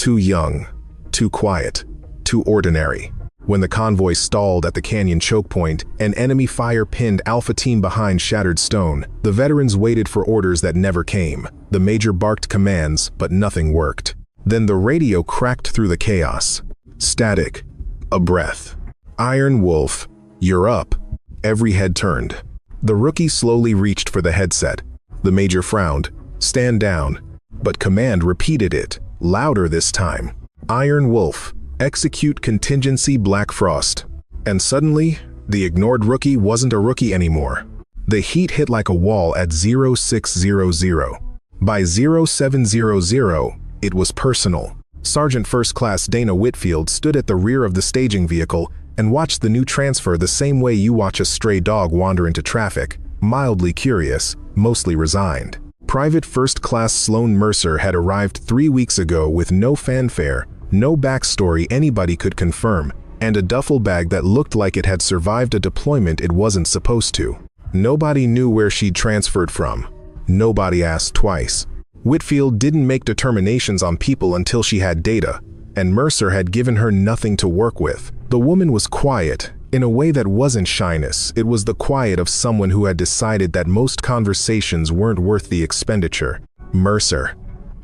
Too young, too quiet, too ordinary. When the convoy stalled at the canyon choke point, an enemy fire pinned Alpha Team behind shattered stone. The veterans waited for orders that never came. The major barked commands, but nothing worked. Then the radio cracked through the chaos. Static. A breath. Iron Wolf, you're up. Every head turned. The rookie slowly reached for the headset. The major frowned. Stand down. But command repeated it, louder this time. Iron Wolf, execute contingency Black Frost. And suddenly, the ignored rookie wasn't a rookie anymore. The heat hit like a wall at 0600. By 0700, it was personal. Sergeant First Class Dana Whitfield stood at the rear of the staging vehicle and watched the new transfer the same way you watch a stray dog wander into traffic, mildly curious, mostly resigned. Private First Class Sloan Mercer had arrived 3 weeks ago with no fanfare, no backstory anybody could confirm, and a duffel bag that looked like it had survived a deployment it wasn't supposed to. Nobody knew where she'd transferred from. Nobody asked twice. Whitfield didn't make determinations on people until she had data, and Mercer had given her nothing to work with. The woman was quiet, in a way that wasn't shyness. It was the quiet of someone who had decided that most conversations weren't worth the expenditure. Mercer.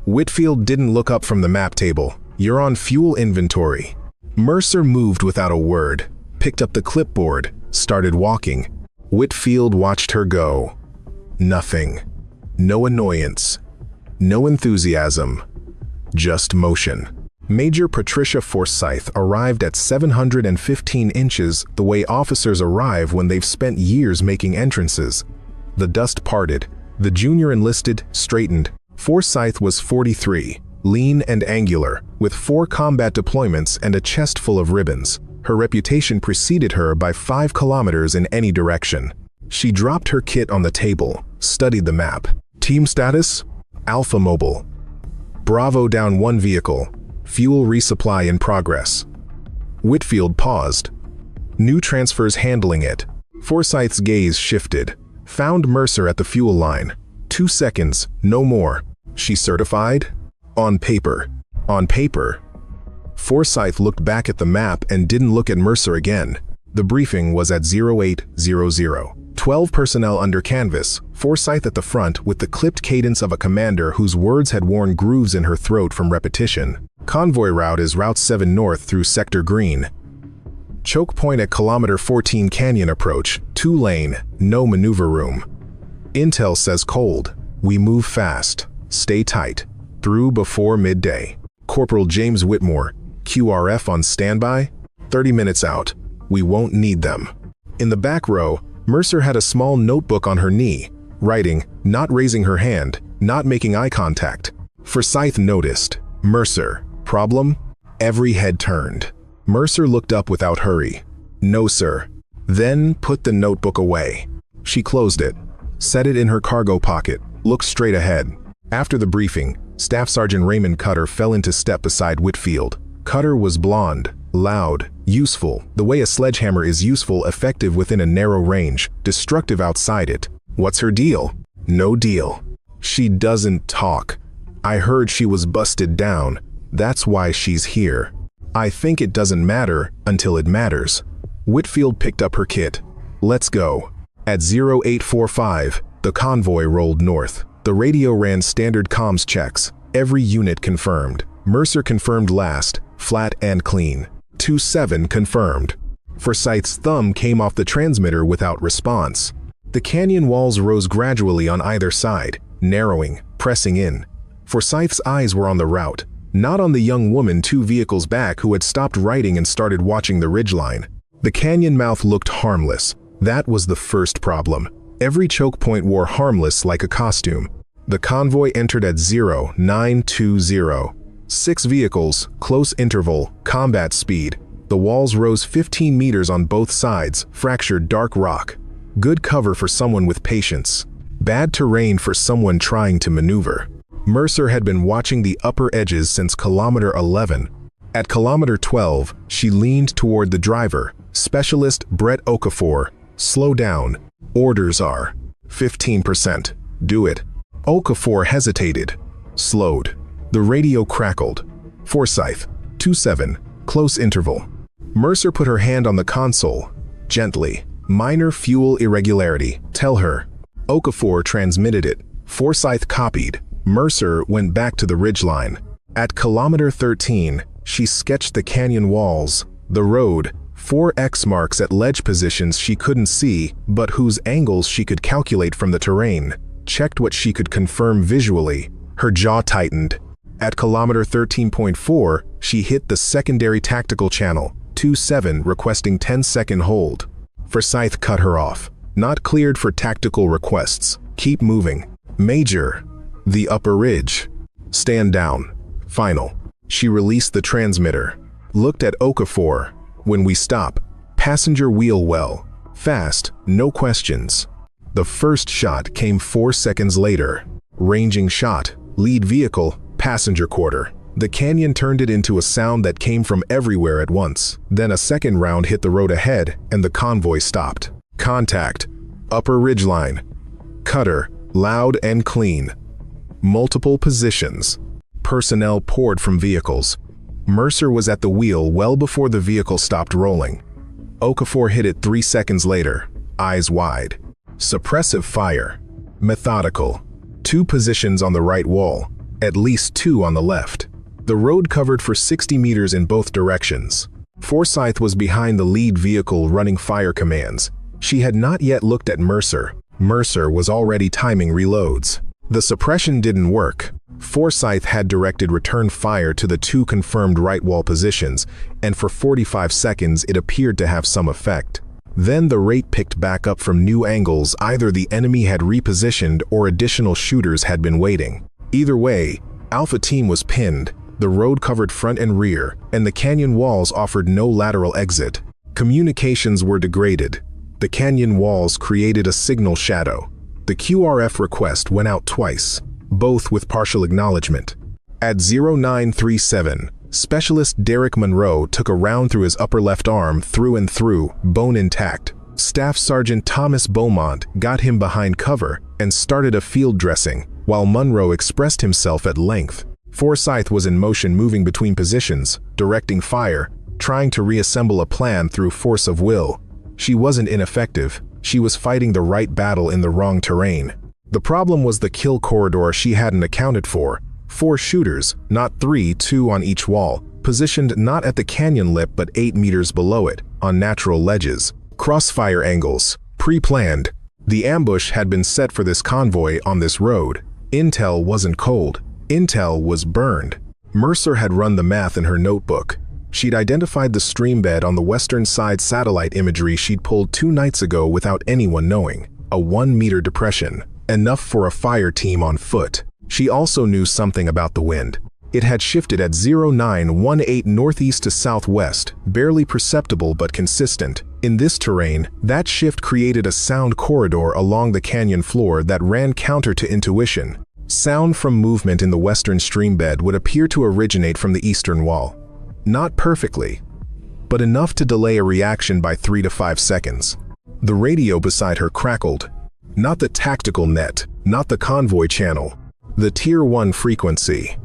Whitfield didn't look up from the map table. You're on fuel inventory. Mercer moved without a word, picked up the clipboard, started walking. Whitfield watched her go. Nothing. No annoyance. No enthusiasm. Just motion. Major Patricia Forsyth arrived at 715 inches, the way officers arrive when they've spent years making entrances. The dust parted. The junior enlisted straightened. Forsyth was 43, lean and angular, with 4 combat deployments and a chest full of ribbons. Her reputation preceded her by 5 kilometers in any direction. She dropped her kit on the table, studied the map. Team status? Alpha Mobile. Bravo down 1 vehicle. Fuel resupply in progress. Whitfield paused. New transfers handling it. Forsyth's gaze shifted. Found Mercer at the fuel line. 2 seconds, no more. She certified? On paper. On paper. Forsyth looked back at the map and didn't look at Mercer again. The briefing was at 0800. 12 personnel under canvas, Forsyth at the front with the clipped cadence of a commander whose words had worn grooves in her throat from repetition. Convoy route is Route 7 North through Sector Green. Choke point at kilometer 14 Canyon approach, 2-lane, no maneuver room. Intel says cold. We move fast. Stay tight. Through before midday. Corporal James Whitmore, QRF on standby. 30 minutes out. We won't need them. In the back row, Mercer had a small notebook on her knee, writing, not raising her hand, not making eye contact. Forsyth noticed. Mercer. Problem? Every head turned. Mercer looked up without hurry. No, sir. Then put the notebook away. She closed it, set it in her cargo pocket, looked straight ahead. After the briefing, Staff Sergeant Raymond Cutter fell into step beside Whitfield. Cutter was blonde, loud, useful, the way a sledgehammer is useful, effective within a narrow range, destructive outside it. What's her deal? No deal. She doesn't talk. I heard she was busted down. That's why she's here. I think it doesn't matter until it matters. Whitfield picked up her kit. Let's go. At 0845, the convoy rolled north. The radio ran standard comms checks. Every unit confirmed. Mercer confirmed last, flat and clean. 27 confirmed. Forsyth's thumb came off the transmitter without response. The canyon walls rose gradually on either side, narrowing, pressing in. Forsyth's eyes were on the route, not on the young woman 2 vehicles back who had stopped writing and started watching the ridgeline. The canyon mouth looked harmless. That was the first problem. Every choke point wore harmless like a costume. The convoy entered at 0920. 6 vehicles, close interval, combat speed. The walls rose 15 meters on both sides, fractured dark rock. Good cover for someone with patience. Bad terrain for someone trying to maneuver. Mercer had been watching the upper edges since kilometer 11. At kilometer 12, she leaned toward the driver, Specialist Brett Okafor. Slow down. Orders are 15%. Do it. Okafor hesitated. Slowed. The radio crackled. Forsyth, 2-7, close interval. Mercer put her hand on the console. Gently. Minor fuel irregularity. Tell her. Okafor transmitted it. Forsyth copied. Mercer went back to the ridgeline. At kilometer 13, she sketched the canyon walls, the road, 4 X marks at ledge positions she couldn't see, but whose angles she could calculate from the terrain. Checked what she could confirm visually. Her jaw tightened. At kilometer 13.4, she hit the secondary tactical channel, 2-7, requesting 10-second hold. Forsyth cut her off. Not cleared for tactical requests. Keep moving. Major. The upper ridge. Stand down. Final. She released the transmitter. Looked at Okafor. When we stop, passenger wheel well. Fast, no questions. The first shot came 4 seconds later. Ranging shot. Lead vehicle, passenger quarter. The canyon turned it into a sound that came from everywhere at once. Then a second round hit the road ahead, and the convoy stopped. Contact. Upper ridgeline. Cutter, loud and clean. Multiple positions. Personnel poured from vehicles. Mercer was at the wheel well before the vehicle stopped rolling. Okafor hit it 3 seconds later, eyes wide. Suppressive fire. Methodical. 2 positions on the right wall, at least 2 on the left. The road covered for 60 meters in both directions. Forsyth was behind the lead vehicle running fire commands. She had not yet looked at Mercer. Mercer was already timing reloads. The suppression didn't work. Forsyth had directed return fire to the 2 confirmed right wall positions, and for 45 seconds it appeared to have some effect. Then the rate picked back up from new angles. Either the enemy had repositioned or additional shooters had been waiting. Either way, Alpha Team was pinned. The road covered front and rear, and the canyon walls offered no lateral exit. Communications were degraded. The canyon walls created a signal shadow. The QRF request went out twice, both with partial acknowledgement. At 0937, Specialist Derek Monroe took a round through his upper left arm through and through, bone intact. Staff Sergeant Thomas Beaumont got him behind cover and started a field dressing, while Monroe expressed himself at length. Forsyth was in motion, moving between positions, directing fire, trying to reassemble a plan through force of will. She wasn't ineffective. She was fighting the right battle in the wrong terrain. The problem was the kill corridor she hadn't accounted for. 4 shooters, not 3, 2 on each wall, positioned not at the canyon lip but 8 meters below it, on natural ledges. Crossfire angles, pre-planned. The ambush had been set for this convoy on this road. Intel wasn't cold. Intel was burned. Mercer had run the math in her notebook. She'd identified the stream bed on the western side satellite imagery she'd pulled 2 nights ago without anyone knowing. A 1-meter depression, enough for a fire team on foot. She also knew something about the wind. It had shifted at 0918 northeast to southwest, barely perceptible but consistent. In this terrain, that shift created a sound corridor along the canyon floor that ran counter to intuition. Sound from movement in the western stream bed would appear to originate from the eastern wall. Not perfectly, but enough to delay a reaction by 3 to 5 seconds. The radio beside her crackled. Not the tactical net, not the convoy channel. The Tier 1 frequency.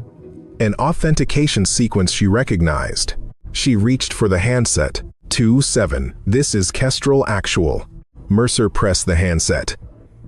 An authentication sequence she recognized. She reached for the handset. 2-7, this is Kestrel Actual. Mercer pressed the handset.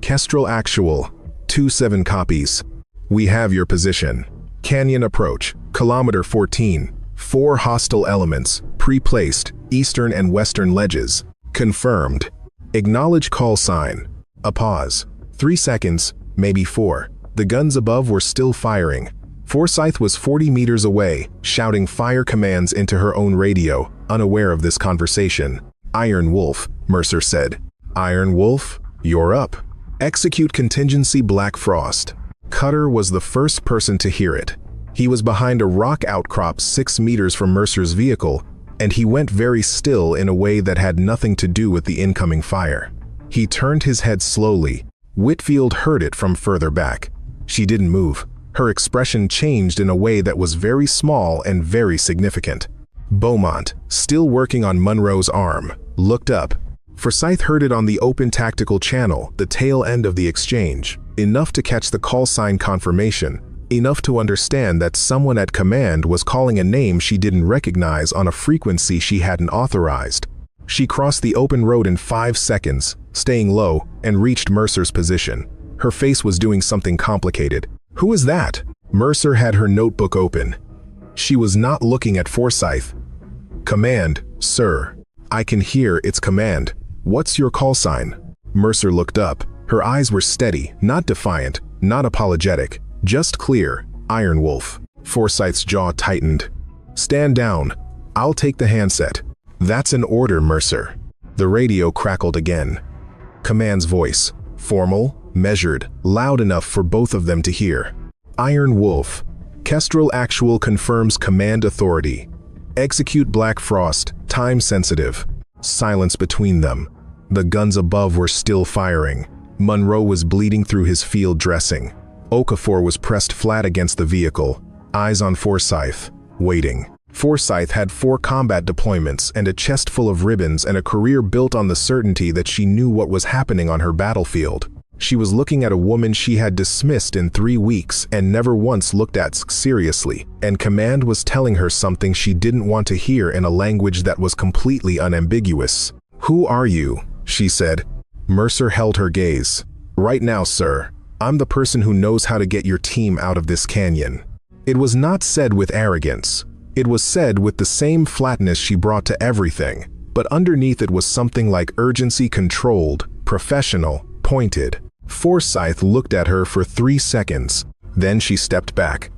Kestrel Actual, 2-7 copies. We have your position. Canyon approach, kilometer 14. 4 hostile elements, pre-placed, eastern and western ledges. Confirmed. Acknowledge call sign. A pause. 3 seconds, maybe 4. The guns above were still firing. Forsyth was 40 meters away, shouting fire commands into her own radio, unaware of this conversation. Iron Wolf, Mercer said. Iron Wolf, you're up. Execute contingency Black Frost. Cutter was the first person to hear it. He was behind a rock outcrop 6 meters from Mercer's vehicle, and he went very still in a way that had nothing to do with the incoming fire. He turned his head slowly. Whitfield heard it from further back. She didn't move. Her expression changed in a way that was very small and very significant. Beaumont, still working on Monroe's arm, looked up. Forsyth heard it on the open tactical channel, the tail end of the exchange, enough to catch the call sign confirmation. enough to understand that someone at command was calling a name she didn't recognize on a frequency she hadn't authorized. She crossed the open road in 5 seconds, staying low, and reached Mercer's position. Her face was doing something complicated. "Who is that?" Mercer had her notebook open. She was not looking at Forsyth. "Command, sir. I can hear its command. What's your call sign?" Mercer looked up. Her eyes were steady, not defiant, not apologetic, just clear. "Iron Wolf." Forsyth's jaw tightened. "Stand down. I'll take the handset." "That's an order, Mercer." The radio crackled again. Command's voice, formal, measured, loud enough for both of them to hear. "Iron Wolf. Kestrel Actual confirms command authority. Execute Black Frost, time sensitive." Silence between them. The guns above were still firing. Monroe was bleeding through his field dressing. Okafor was pressed flat against the vehicle, eyes on Forsyth, waiting. Forsyth had 4 combat deployments and a chest full of ribbons and a career built on the certainty that she knew what was happening on her battlefield. She was looking at a woman she had dismissed in 3 weeks and never once looked at seriously, and command was telling her something she didn't want to hear in a language that was completely unambiguous. "Who are you?" she said. Mercer held her gaze. "Right now, sir, I'm the person who knows how to get your team out of this canyon." It was not said with arrogance. It was said with the same flatness she brought to everything, but underneath it was something like urgency, controlled, professional, pointed. Forsyth looked at her for 3 seconds. Then she stepped back.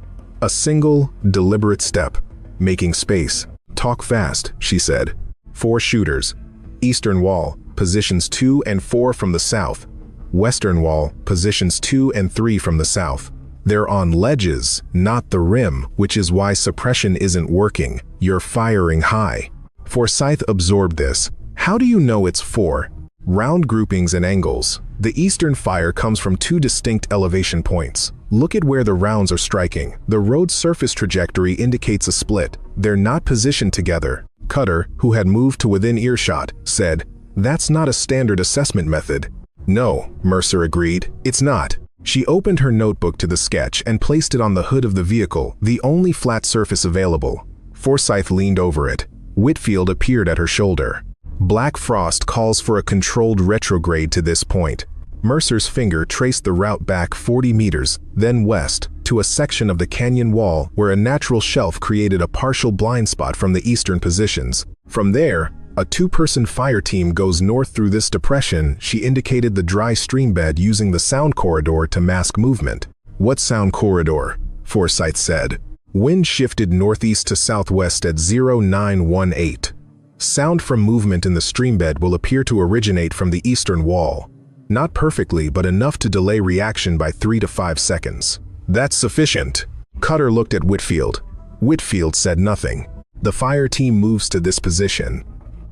A single, deliberate step, making space. "Talk fast," she said. 4 shooters. Eastern wall, positions 2 and 4 from the south. Western wall, positions 2 and 3 from the south. They're on ledges, not the rim, which is why suppression isn't working. You're firing high. Forsyth absorbed this. "How do you know it's 4? Round groupings and angles. The eastern fire comes from 2 distinct elevation points. Look at where the rounds are striking. The road surface trajectory indicates a split. They're not positioned together." Cutter, who had moved to within earshot, said, "That's not a standard assessment method." "No," Mercer agreed, "it's not." She opened her notebook to the sketch and placed it on the hood of the vehicle, the only flat surface available. Forsyth leaned over it. Whitfield appeared at her shoulder. "Black Frost calls for a controlled retrograde to this point." Mercer's finger traced the route back 40 meters, then west, to a section of the canyon wall where a natural shelf created a partial blind spot from the eastern positions. From there, a 2-person fire team goes north through this depression. She indicated the dry stream bed using the sound corridor to mask movement. "What sound corridor?" Forsyth said. "Wind shifted northeast to southwest at 0918. Sound from movement in the streambed will appear to originate from the eastern wall. Not perfectly, but enough to delay reaction by 3 to 5 seconds. That's sufficient." Cutter looked at Whitfield. Whitfield said nothing. The fire team moves to this position.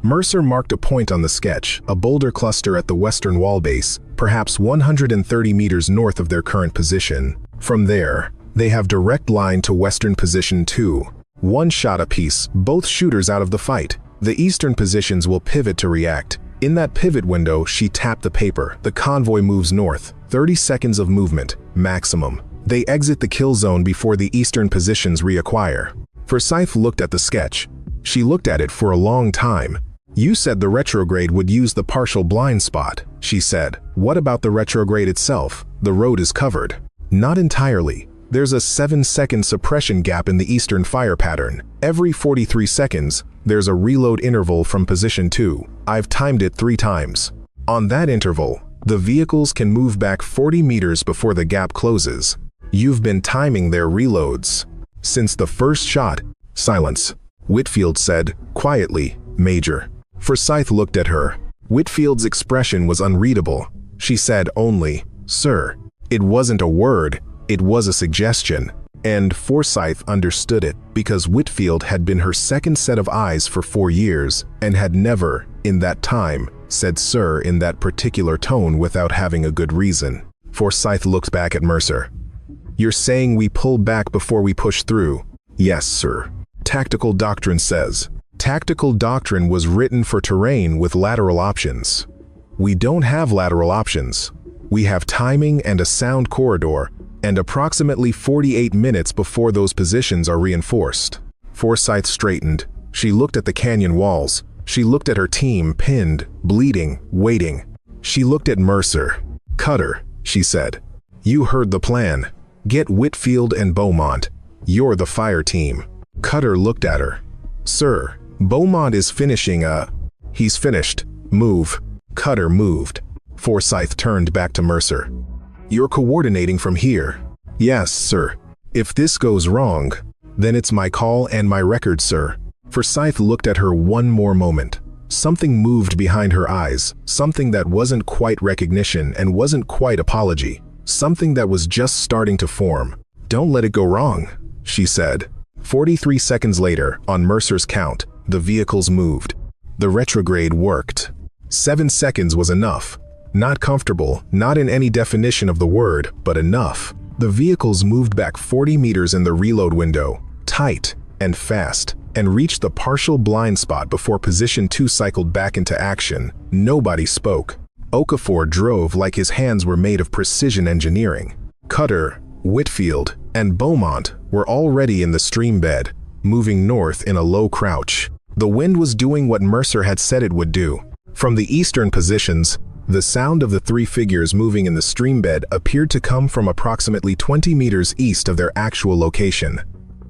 Mercer marked a point on the sketch, a boulder cluster at the western wall base, perhaps 130 meters north of their current position. From there, they have direct line to western position 2. 1 shot apiece, both shooters out of the fight. The eastern positions will pivot to react. In that pivot window, she tapped the paper. The convoy moves north. 30 seconds of movement, maximum. They exit the kill zone before the eastern positions reacquire. Forsyth looked at the sketch. She looked at it for a long time. "You said the retrograde would use the partial blind spot," she said. "What about the retrograde itself? The road is covered." "Not entirely. There's a 7-second suppression gap in the eastern fire pattern. Every 43 seconds, there's a reload interval from position 2. I've timed it 3 times. On that interval, the vehicles can move back 40 meters before the gap closes. You've been timing their reloads. Since the first shot." Silence. Whitfield said, quietly, "Major." Forsyth looked at her. Whitfield's expression was unreadable. She said only, "Sir." It wasn't a word, it was a suggestion. And Forsyth understood it, because Whitfield had been her second set of eyes for 4 years, and had never, in that time, said "sir" in that particular tone without having a good reason. Forsyth looked back at Mercer. "You're saying we pull back before we push through?" "Yes, sir. Tactical doctrine says." Tactical doctrine was written for terrain with lateral options. We don't have lateral options. We have timing and a sound corridor, and approximately 48 minutes before those positions are reinforced. Forsyth straightened. She looked at the canyon walls. She looked at her team, pinned, bleeding, waiting. She looked at Mercer. "Cutter," she said. "You heard the plan. Get Whitfield and Beaumont. You're the fire team." Cutter looked at her. "Sir, Beaumont is finishing He's finished. Move." Cutter moved. Forsyth turned back to Mercer. "You're coordinating from here." "Yes, sir. If this goes wrong, then it's my call and my record, sir." Forsyth looked at her one more moment. Something moved behind her eyes, something that wasn't quite recognition and wasn't quite apology, something that was just starting to form. "Don't let it go wrong," she said. 43 seconds later, on Mercer's count, the vehicles moved. The retrograde worked. 7 seconds was enough. Not comfortable, not in any definition of the word, but enough. The vehicles moved back 40 meters in the reload window, tight and fast, and reached the partial blind spot before Position 2 cycled back into action. Nobody spoke. Okafor drove like his hands were made of precision engineering. Cutter, Whitfield, and Beaumont were already in the stream bed, moving north in a low crouch. The wind was doing what Mercer had said it would do. From the eastern positions, the sound of the three figures moving in the stream bed appeared to come from approximately 20 meters east of their actual location.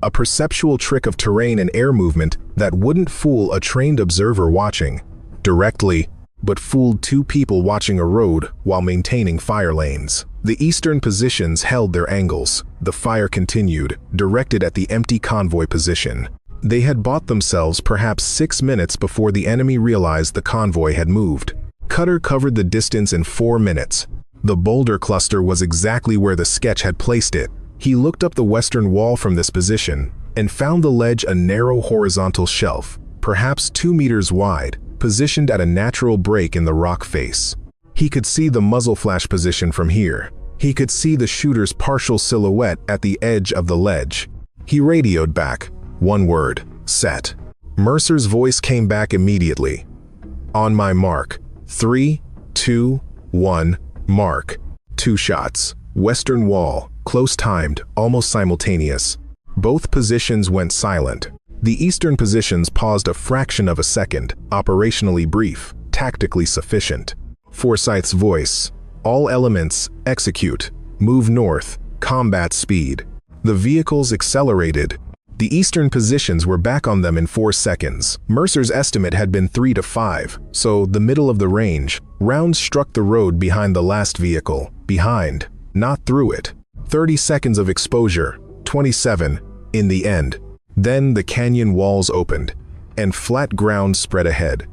A perceptual trick of terrain and air movement that wouldn't fool a trained observer watching directly, but fooled two people watching a road while maintaining fire lanes. The eastern positions held their angles. The fire continued, directed at the empty convoy position. They had bought themselves perhaps 6 minutes before the enemy realized the convoy had moved. Cutter covered the distance in 4 minutes. The boulder cluster was exactly where the sketch had placed it. He looked up the western wall from this position and found the ledge a narrow horizontal shelf, perhaps 2 meters wide, positioned at a natural break in the rock face. He could see the muzzle flash position from here. He could see the shooter's partial silhouette at the edge of the ledge. He radioed back. One word: set. Mercer's voice came back immediately. "On my mark. 3, 2, 1, mark." 2 shots. Western wall, close timed, almost simultaneous. Both positions went silent. The eastern positions paused a fraction of a second, operationally brief, tactically sufficient. Forsyth's voice: "All elements, execute. Move north. Combat speed." The vehicles accelerated. The eastern positions were back on them in 4 seconds. Mercer's estimate had been 3 to 5, so the middle of the range. Rounds struck the road behind the last vehicle. Behind, not through it. 30 seconds of exposure. 27, in the end. Then the canyon walls opened, and flat ground spread ahead.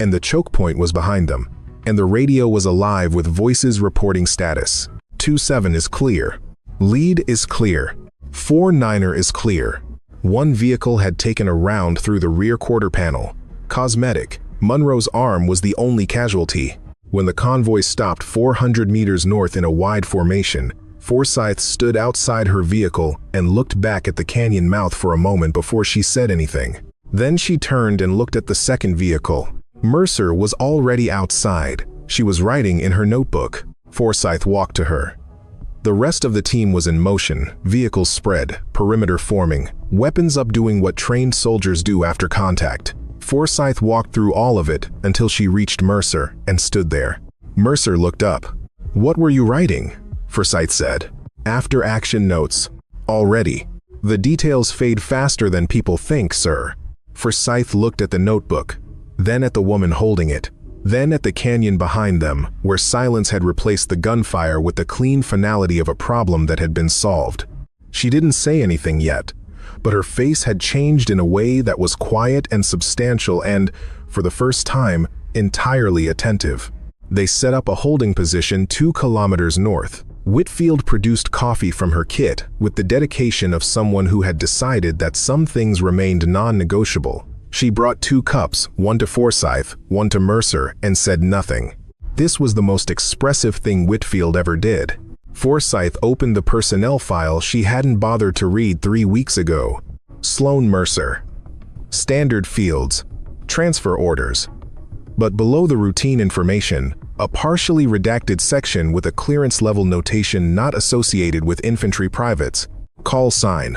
And the choke point was behind them, and the radio was alive with voices reporting status. 2-7 is clear. Lead is clear. 4-9er is clear. One vehicle had taken a round through the rear quarter panel. Cosmetic. Munro's arm was the only casualty. When the convoy stopped 400 meters north in a wide formation, Forsyth stood outside her vehicle and looked back at the canyon mouth for a moment before she said anything. Then she turned and looked at the second vehicle. Mercer was already outside. She was writing in her notebook. Forsyth walked to her. The rest of the team was in motion, vehicles spread, perimeter forming, weapons up doing what trained soldiers do after contact. Forsyth walked through all of it until she reached Mercer and stood there. Mercer looked up. "What were you writing?" Forsyth said. "After action notes. Already. The details fade faster than people think, sir." Forsyth looked at the notebook, then at the woman holding it, then at the canyon behind them, where silence had replaced the gunfire with the clean finality of a problem that had been solved. She didn't say anything yet, but her face had changed in a way that was quiet and substantial and, for the first time, entirely attentive. They set up a holding position 2 kilometers north. Whitfield produced coffee from her kit with the dedication of someone who had decided that some things remained non-negotiable. She brought 2 cups, one to Forsyth, one to Mercer, and said nothing. This was the most expressive thing Whitfield ever did. Forsyth opened the personnel file she hadn't bothered to read 3 weeks ago. Sloan Mercer. Standard fields. Transfer orders. But below the routine information, A partially redacted section with a clearance level notation not associated with infantry privates. Call sign: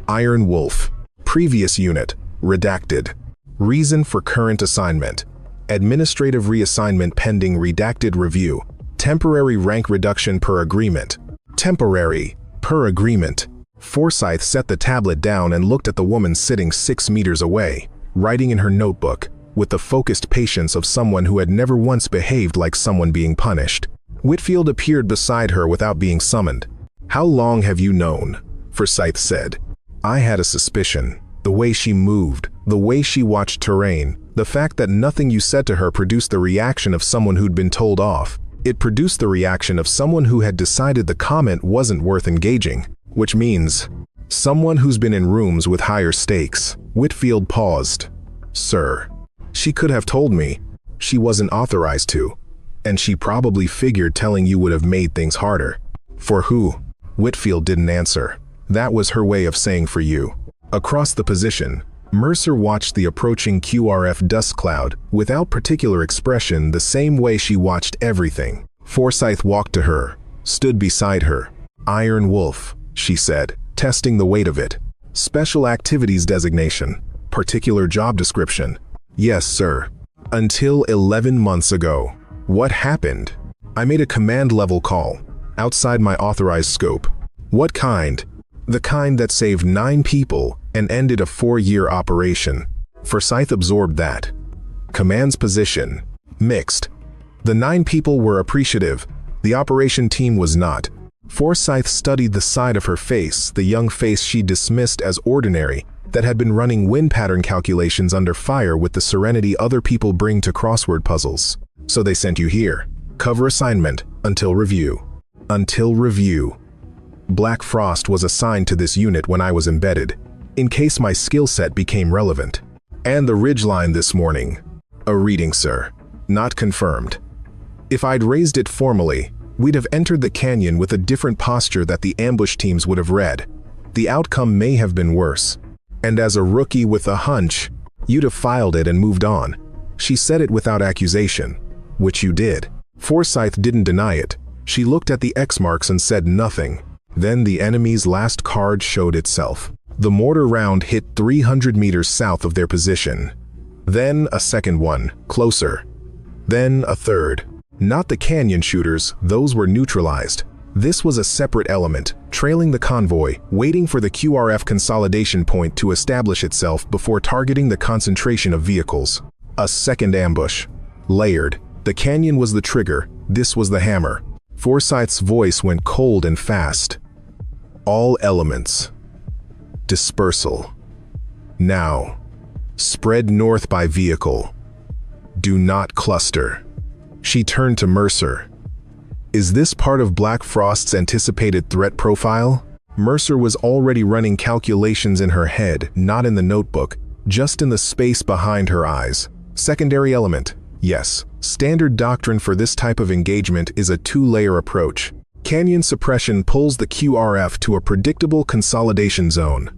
Iron Wolf. Previous unit: redacted. Reason for current assignment: administrative reassignment pending redacted review. Temporary rank reduction per agreement. Temporary, per agreement. Forsyth set the tablet down and looked at the woman sitting 6 meters away, writing in her notebook, with the focused patience of someone who had never once behaved like someone being punished. Whitfield appeared beside her without being summoned. "How long have you known?" Forsyth said. "I had a suspicion. The way she moved, the way she watched terrain, the fact that nothing you said to her produced the reaction of someone who'd been told off. It produced the reaction of someone who had decided the comment wasn't worth engaging. Which means, someone who's been in rooms with higher stakes." Whitfield paused. "Sir, she could have told me. She wasn't authorized to. And she probably figured telling you would have made things harder." "For who?" Whitfield didn't answer. That was her way of saying for you. Across the position, Mercer watched the approaching QRF dust cloud without particular expression, the same way she watched everything. Forsyth walked to her, stood beside her. "Iron Wolf," she said, testing the weight of it. "Special activities designation. Particular job description." "Yes, sir." "Until 11 months ago. What happened?" "I made a command level call, outside my authorized scope." "What kind?" "The kind that saved 9 people and ended a 4-year operation." Forsyth absorbed that. "Command's position?" "Mixed. The 9 people were appreciative. The operation team was not." Forsyth studied the side of her face, the young face she dismissed as ordinary, that had been running wind pattern calculations under fire with the serenity other people bring to crossword puzzles. "So they sent you here. Cover assignment, until review." "Until review." Black Frost was assigned to this unit when I was embedded, in case my skill set became relevant. "And the ridgeline this morning." "A reading, sir. Not confirmed." "If I'd raised it formally, we'd have entered the canyon with a different posture that the ambush teams would have read. The outcome may have been worse. And as a rookie with a hunch, you'd have filed it and moved on." She said it without accusation. "Which you did." Forsyth didn't deny it. She looked at the X marks and said nothing. Then the enemy's last card showed itself. The mortar round hit 300 meters south of their position. Then a second one, closer. Then a third. Not the canyon shooters, those were neutralized. This was a separate element, trailing the convoy, waiting for the QRF consolidation point to establish itself before targeting the concentration of vehicles. A second ambush. Layered. The canyon was the trigger, this was the hammer. Forsyth's voice went cold and fast. "All elements. Dispersal. Now. Spread north by vehicle. Do not cluster." She turned to Mercer. "Is this part of Black Frost's anticipated threat profile?" Mercer was already running calculations in her head, not in the notebook, just in the space behind her eyes. "Secondary element. Yes. Standard doctrine for this type of engagement is a 2-layer approach. Canyon suppression pulls the QRF to a predictable consolidation zone.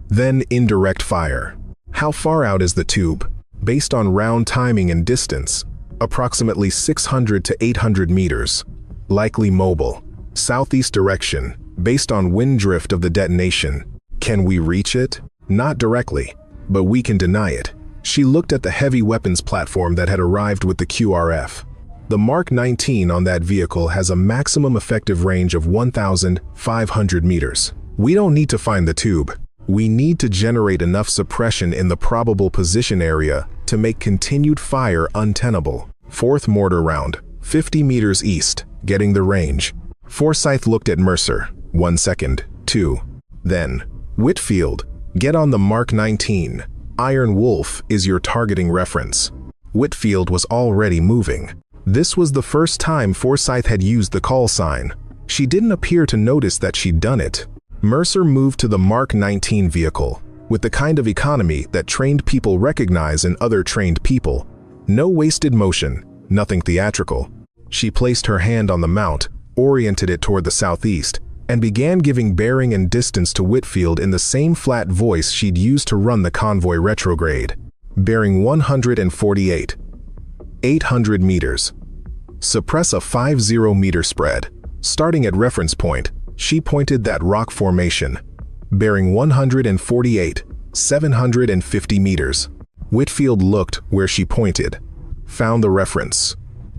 Then indirect fire. How far out is the tube? Based on round timing and distance, approximately 600 to 800 meters. Likely mobile. Southeast direction, based on wind drift of the detonation. Can we reach it? Not directly, but we can deny it. She looked at the heavy weapons platform that had arrived with the QRF. The Mark 19 on that vehicle has a maximum effective range of 1,500 meters. We don't need to find the tube. We need to generate enough suppression in the probable position area to make continued fire untenable. Fourth mortar round, 50 meters east, getting the range. Forsyth looked at Mercer. 1 second, 2. Then, Whitfield, get on the Mark 19. Iron Wolf is your targeting reference. Whitfield was already moving. This was the first time Forsyth had used the call sign. She didn't appear to notice that she'd done it. Mercer moved to the Mark 19 vehicle, with the kind of economy that trained people recognize in other trained people. No wasted motion, nothing theatrical. She placed her hand on the mount, oriented it toward the southeast, and began giving bearing and distance to Whitfield in the same flat voice she'd used to run the convoy retrograde. Bearing 148. 800 meters. Suppress a 50-meter spread. Starting at reference point, she pointed that rock formation. Bearing 148, 750 meters. Whitfield looked where she pointed. Found the reference.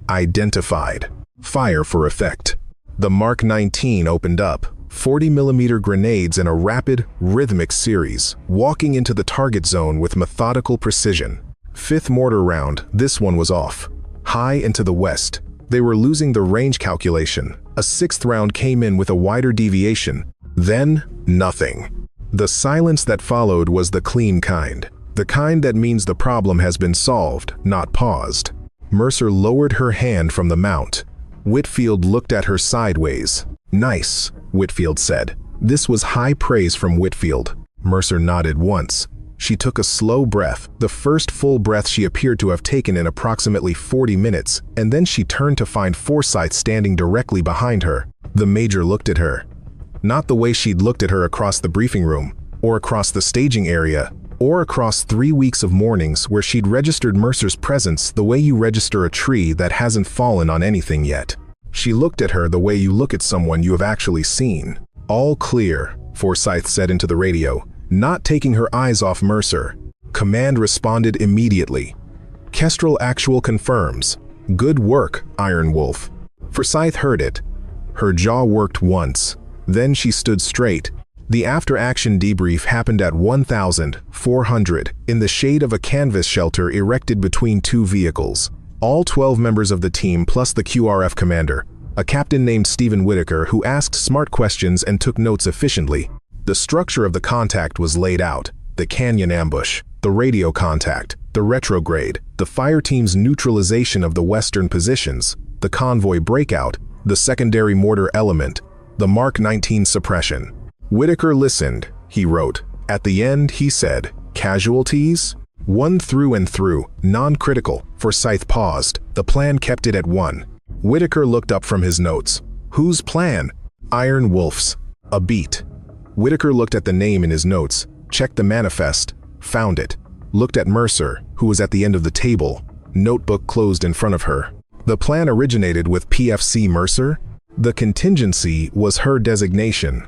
Identified. Fire for effect. The Mark 19 opened up. 40-millimeter grenades in a rapid, rhythmic series, walking into the target zone with methodical precision. Fifth mortar round, this one was off. High and to the west. They were losing the range calculation. A sixth round came in with a wider deviation. Then, nothing. The silence that followed was the clean kind. The kind that means the problem has been solved, not paused. Mercer lowered her hand from the mount. Whitfield looked at her sideways. "Nice," Whitfield said. This was high praise from Whitfield. Mercer nodded once. She took a slow breath, the first full breath she appeared to have taken in approximately 40 minutes, and then she turned to find Forsyth standing directly behind her. The Major looked at her. Not the way she'd looked at her across the briefing room, or across the staging area, or across 3 weeks of mornings where she'd registered Mercer's presence the way you register a tree that hasn't fallen on anything yet. She looked at her the way you look at someone you have actually seen. "All clear," Forsyth said into the radio, not taking her eyes off Mercer. Command responded immediately. "Kestrel actual confirms. Good work, Iron Wolf." Forsyth heard it. Her jaw worked once. Then she stood straight. The after-action debrief happened at 1400 in the shade of a canvas shelter erected between two vehicles. All 12 members of the team plus the QRF commander, a captain named Stephen Whitaker who asked smart questions and took notes efficiently. The structure of the contact was laid out: the canyon ambush, the radio contact, the retrograde, the fire team's neutralization of the western positions, the convoy breakout, the secondary mortar element, the Mark 19 suppression. Whitaker listened, he wrote. At the end, he said, "Casualties? 1 through and through, non-critical." Forsyth paused. The plan kept it at 1. Whitaker looked up from his notes. "Whose plan?" "Iron Wolf's." A beat. Whitaker looked at the name in his notes, checked the manifest, found it, looked at Mercer, who was at the end of the table, notebook closed in front of her. The plan originated with PFC Mercer. The contingency was her designation.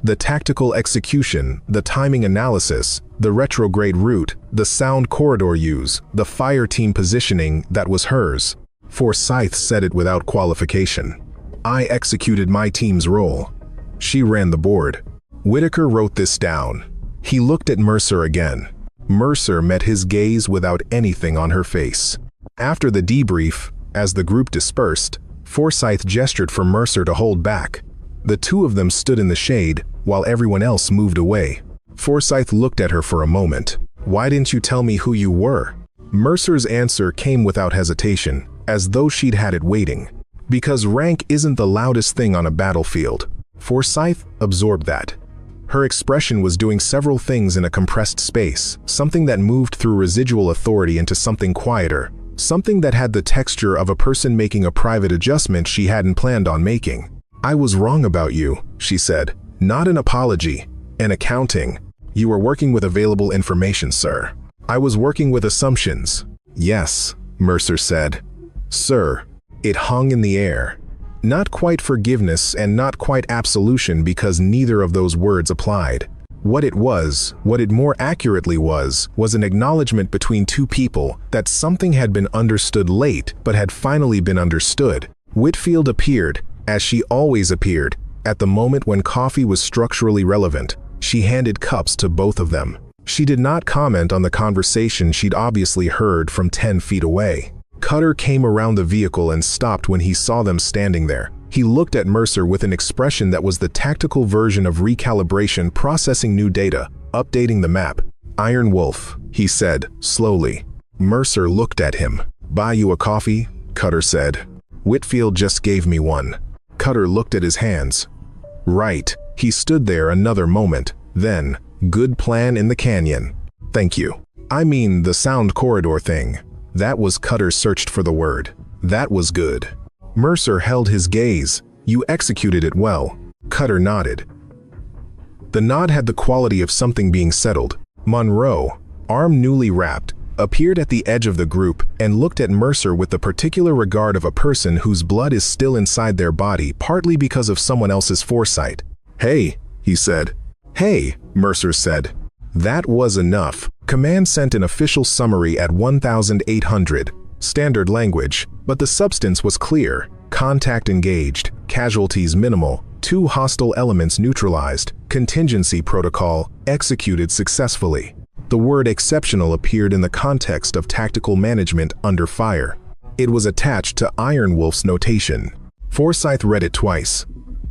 The tactical execution, the timing analysis, the retrograde route, the sound corridor use, the fire team positioning, that was hers. Forsyth said it without qualification. "I executed my team's role. She ran the board." Whitaker wrote this down. He looked at Mercer again. Mercer met his gaze without anything on her face. After the debrief, as the group dispersed, Forsyth gestured for Mercer to hold back. The two of them stood in the shade, while everyone else moved away. Forsyth looked at her for a moment. "Why didn't you tell me who you were?" Mercer's answer came without hesitation, as though she'd had it waiting. "Because rank isn't the loudest thing on a battlefield." Forsyth absorbed that. Her expression was doing several things in a compressed space, something that moved through residual authority into something quieter, something that had the texture of a person making a private adjustment she hadn't planned on making. "I was wrong about you," she said. "Not an apology, an accounting. You were working with available information, sir." "I was working with assumptions." "Yes," Mercer said. "Sir." It hung in the air. Not quite forgiveness and not quite absolution, because neither of those words applied. What it more accurately was an acknowledgement between two people that something had been understood late but had finally been understood. Whitfield appeared, as she always appeared, at the moment when coffee was structurally relevant. She handed cups to both of them. She did not comment on the conversation she'd obviously heard from 10 feet away. Cutter came around the vehicle and stopped when he saw them standing there. He looked at Mercer with an expression that was the tactical version of recalibration, processing new data, updating the map. "Iron Wolf," he said, slowly. Mercer looked at him. "Buy you a coffee?" Cutter said. "Whitfield just gave me one." Cutter looked at his hands. "Right." He stood there another moment. Then, "Good plan in the canyon." "Thank you." "I mean the sound corridor thing." That was Cutter searched for the word. "That was good." Mercer held his gaze. "You executed it well." Cutter nodded. The nod had the quality of something being settled. Monroe, arm newly wrapped, appeared at the edge of the group and looked at Mercer with the particular regard of a person whose blood is still inside their body, partly because of someone else's foresight. "Hey," he said. "Hey," Mercer said. That was enough. Command sent an official summary at 1800, standard language, but the substance was clear. Contact engaged, casualties minimal, 2 hostile elements neutralized, contingency protocol executed successfully. The word exceptional appeared in the context of tactical management under fire. It was attached to Iron Wolf's notation. Forsyth read it twice,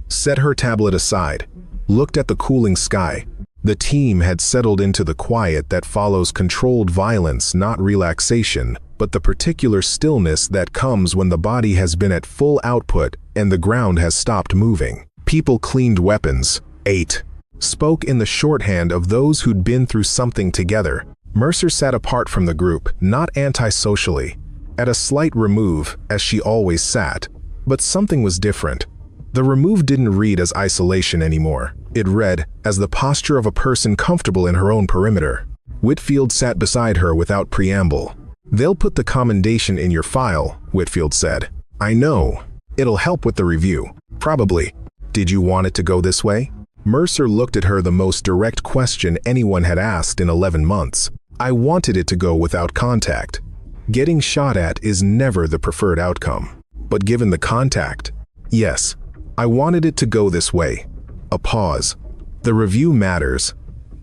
set her tablet aside, looked at the cooling sky. The team had settled into the quiet that follows controlled violence, not relaxation, but the particular stillness that comes when the body has been at full output and the ground has stopped moving. People cleaned weapons, ate, spoke in the shorthand of those who'd been through something together. Mercer sat apart from the group, not antisocially, at a slight remove, as she always sat, but something was different. The remove didn't read as isolation anymore. It read as the posture of a person comfortable in her own perimeter. Whitfield sat beside her without preamble. "They'll put the commendation in your file," Whitfield said. "I know. It'll help with the review. Probably. Did you want it to go this way?" Mercer looked at her the most direct question anyone had asked in 11 months. "I wanted it to go without contact. Getting shot at is never the preferred outcome. But given the contact, yes, I wanted it to go this way." A pause. "The review matters.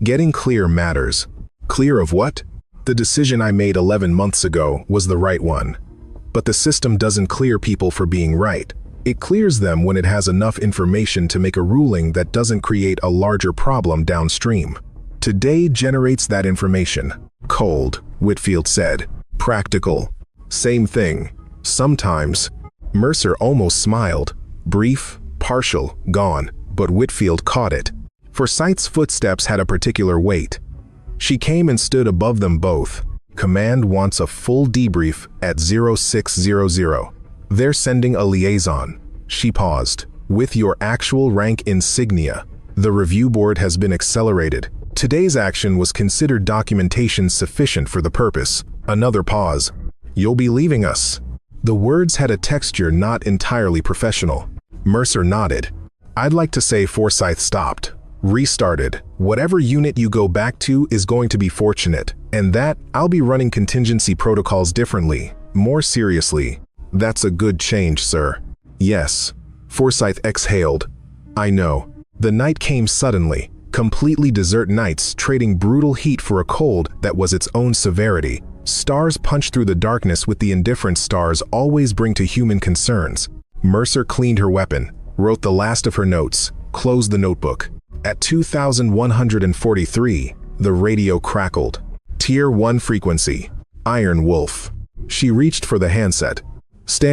Getting clear matters." "Clear of what?" "The decision I made 11 months ago was the right one. But the system doesn't clear people for being right. It clears them when it has enough information to make a ruling that doesn't create a larger problem downstream. Today generates that information." "Cold," Whitfield said. "Practical. Same thing. Sometimes." Mercer almost smiled. Brief, partial, gone. But Whitfield caught it. Forsyth's footsteps had a particular weight. She came and stood above them both. "Command wants a full debrief at 0600. They're sending a liaison." She paused. "With your actual rank insignia. The review board has been accelerated. Today's action was considered documentation sufficient for the purpose." Another pause. "You'll be leaving us." The words had a texture not entirely professional. Mercer nodded. "I'd like to say Forsyth stopped. Restarted. Whatever unit you go back to is going to be fortunate, and that I'll be running contingency protocols differently, more seriously." "That's a good change, sir." "Yes." Forsyth exhaled. "I know." The night came suddenly, completely desert nights trading brutal heat for a cold that was its own severity. Stars punched through the darkness with the indifference stars always bring to human concerns. Mercer cleaned her weapon, wrote the last of her notes, closed the notebook. At 2143, the radio crackled. Tier 1 frequency. Iron Wolf. She reached for the handset. "Stand